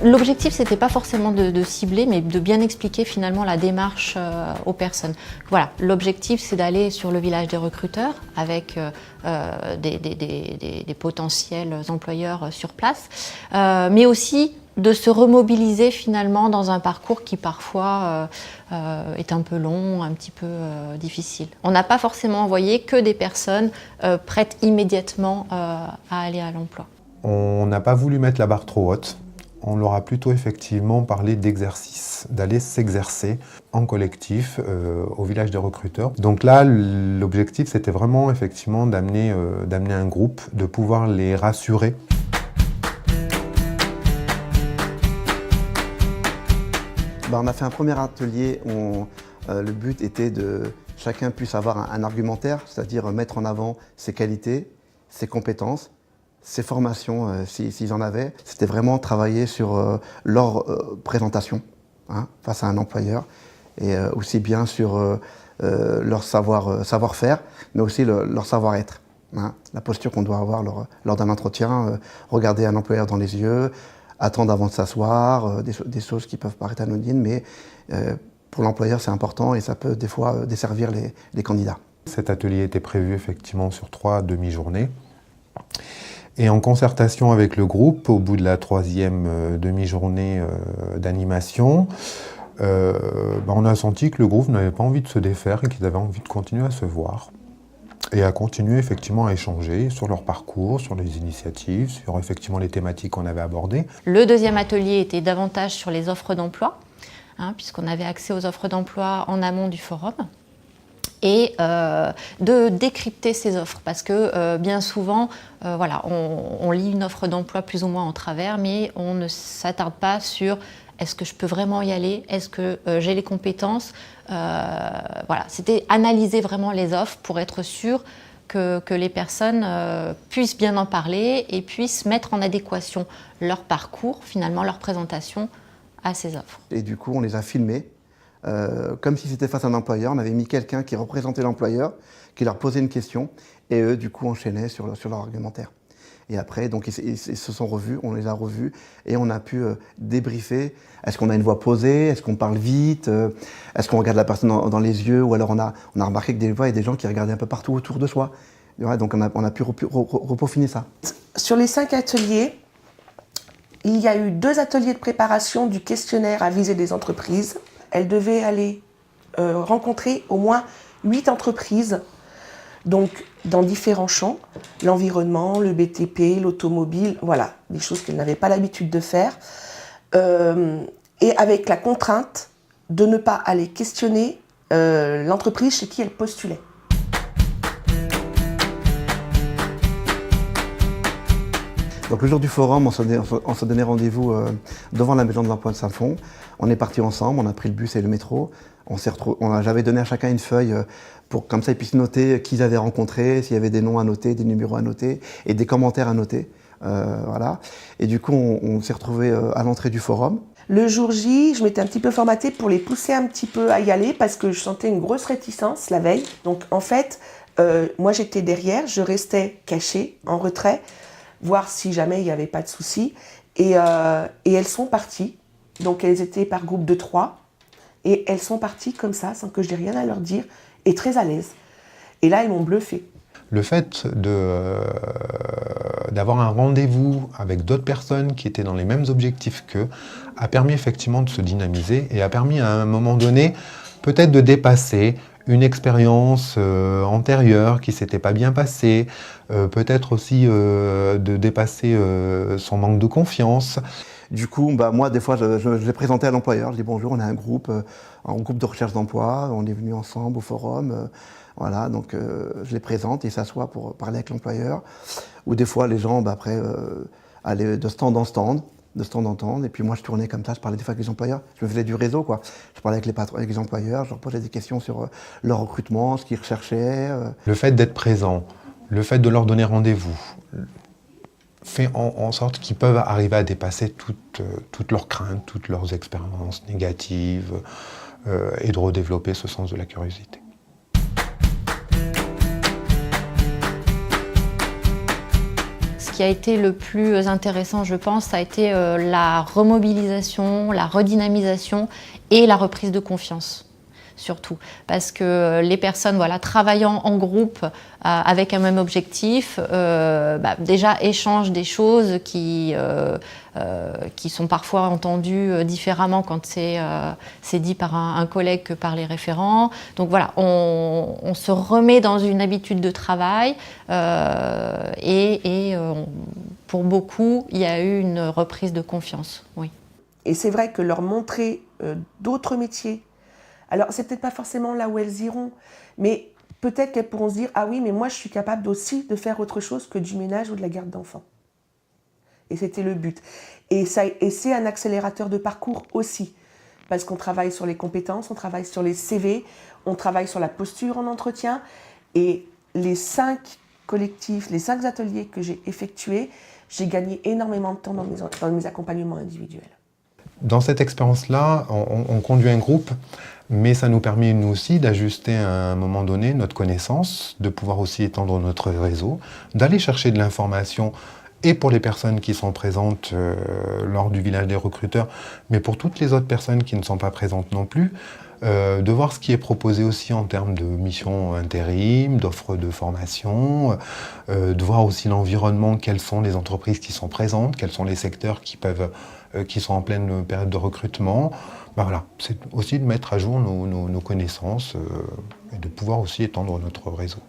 L'objectif, c'était pas forcément de cibler, mais de bien expliquer finalement la démarche aux personnes. Voilà, l'objectif, c'est d'aller sur le village des recruteurs avec des potentiels employeurs sur place, mais aussi de se remobiliser finalement dans un parcours qui parfois est un peu long, un petit peu difficile. On n'a pas forcément envoyé que des personnes prêtes immédiatement à aller à l'emploi. On n'a pas voulu mettre la barre trop haute. On leur a plutôt effectivement parlé d'exercice, d'aller s'exercer en collectif au village des recruteurs. Donc là, l'objectif, c'était vraiment effectivement d'amener un groupe, de pouvoir les rassurer. On a fait un premier atelier où le but était de chacun puisse avoir un argumentaire, c'est-à-dire mettre en avant ses qualités, ses compétences, ses formations s'ils en avaient. C'était vraiment travailler sur leur présentation face à un employeur et aussi bien sur leur savoir-faire, mais aussi leur savoir-être. La posture qu'on doit avoir lors d'un entretien, regarder un employeur dans les yeux, attendre avant de s'asseoir, des choses qui peuvent paraître anodines, mais pour l'employeur c'est important et ça peut des fois desservir les candidats. Cet atelier était prévu effectivement sur 3 demi-journées. Et en concertation avec le groupe, au bout de la 3e demi-journée d'animation, on a senti que le groupe n'avait pas envie de se défaire et qu'ils avaient envie de continuer à se voir. Et à continuer effectivement à échanger sur leur parcours, sur les initiatives, sur effectivement les thématiques qu'on avait abordées. Le deuxième atelier était davantage sur les offres d'emploi, puisqu'on avait accès aux offres d'emploi en amont du forum, et de décrypter ces offres, parce que bien souvent, on lit une offre d'emploi plus ou moins en travers, mais on ne s'attarde pas sur est-ce que je peux vraiment y aller, est-ce que j'ai les compétences. C'était analyser vraiment les offres pour être sûr que les personnes puissent bien en parler et puissent mettre en adéquation leur parcours, finalement leur présentation à ces offres. Et du coup, on les a filmés, comme si c'était face à un employeur. On avait mis quelqu'un qui représentait l'employeur, qui leur posait une question, et eux, du coup, enchaînaient sur leur argumentaire. Et après, donc, ils se sont revus, on les a revus, et on a pu débriefer. Est-ce qu'on a une voix posée? Est-ce qu'on parle vite? Est-ce qu'on regarde la personne dans les yeux? Ou alors on a remarqué que des fois, il y a des gens qui regardaient un peu partout autour de soi. Donc on a pu repeaufiner ça. Sur les 5 ateliers, il y a eu 2 ateliers de préparation du questionnaire à visée des entreprises. Elles devaient aller rencontrer au moins 8 entreprises, donc dans différents champs, l'environnement, le BTP, l'automobile, voilà, des choses qu'elles n'avaient pas l'habitude de faire, et avec la contrainte de ne pas aller questionner l'entreprise chez qui elles postulaient. Donc le jour du forum, on se donnait rendez-vous devant la maison de l'emploi de Saint-Fond. On est partis ensemble, on a pris le bus et le métro. J'avais donné à chacun une feuille pour comme ça ils puissent noter qui ils avaient rencontré, s'il y avait des noms à noter, des numéros à noter et des commentaires à noter. Voilà. Et du coup, on s'est retrouvés à l'entrée du forum. Le jour J, je m'étais un petit peu formatée pour les pousser un petit peu à y aller parce que je sentais une grosse réticence la veille. Donc en fait, moi j'étais derrière, je restais cachée, en retrait, voir si jamais il n'y avait pas de soucis. Et elles sont parties. Donc elles étaient par groupe de 3. Et elles sont parties comme ça, sans que je n'ai rien à leur dire, et très à l'aise. Et là, elles m'ont bluffé. Le fait d'avoir un rendez-vous avec d'autres personnes qui étaient dans les mêmes objectifs qu'eux a permis effectivement de se dynamiser et a permis à un moment donné peut-être de dépasser une expérience antérieure qui ne s'était pas bien passée, peut-être aussi de dépasser son manque de confiance. Du coup, moi, des fois, je l'ai présenté à l'employeur. Je dis bonjour, on est un groupe de recherche d'emploi. On est venus ensemble au forum. Voilà, donc je les présente et ils s'assoient pour parler avec l'employeur. Ou des fois, les gens, après, allaient de stand en stand, et puis moi, je tournais comme ça. Je parlais des fois avec les employeurs. Je me faisais du réseau, quoi. Je parlais avec les patrons, avec les employeurs. Je leur posais des questions sur leur recrutement, ce qu'ils recherchaient. Le fait d'être présent, le fait de leur donner rendez-vous, fait en sorte qu'ils peuvent arriver à dépasser toutes leurs craintes, toutes leurs expériences négatives et de redévelopper ce sens de la curiosité. Ce qui qui a été le plus intéressant, je pense, ça a été la remobilisation, la redynamisation et la reprise de confiance. Surtout, parce que les personnes travaillant en groupe avec un même objectif, déjà échangent des choses qui sont parfois entendues différemment quand c'est dit par un collègue que par les référents. Donc voilà, on se remet dans une habitude de travail pour beaucoup, il y a eu une reprise de confiance. Oui. Et c'est vrai que leur montrer d'autres métiers, alors, c'est peut-être pas forcément là où elles iront, mais peut-être qu'elles pourront se dire « Ah oui, mais moi, je suis capable aussi de faire autre chose que du ménage ou de la garde d'enfants. » Et c'était le but. Et c'est un accélérateur de parcours aussi, parce qu'on travaille sur les compétences, on travaille sur les CV, on travaille sur la posture en entretien. Et les 5 collectifs, les 5 ateliers que j'ai effectués, j'ai gagné énormément de temps dans mes accompagnements individuels. Dans cette expérience-là, on conduit un groupe, mais ça nous permet nous aussi d'ajuster à un moment donné notre connaissance, de pouvoir aussi étendre notre réseau, d'aller chercher de l'information et pour les personnes qui sont présentes lors du village des recruteurs, mais pour toutes les autres personnes qui ne sont pas présentes non plus, de voir ce qui est proposé aussi en termes de missions intérim, d'offres de formation, de voir aussi l'environnement, quelles sont les entreprises qui sont présentes, quels sont les secteurs qui sont en pleine période de recrutement. Voilà, c'est aussi de mettre à jour nos connaissances et de pouvoir aussi étendre notre réseau.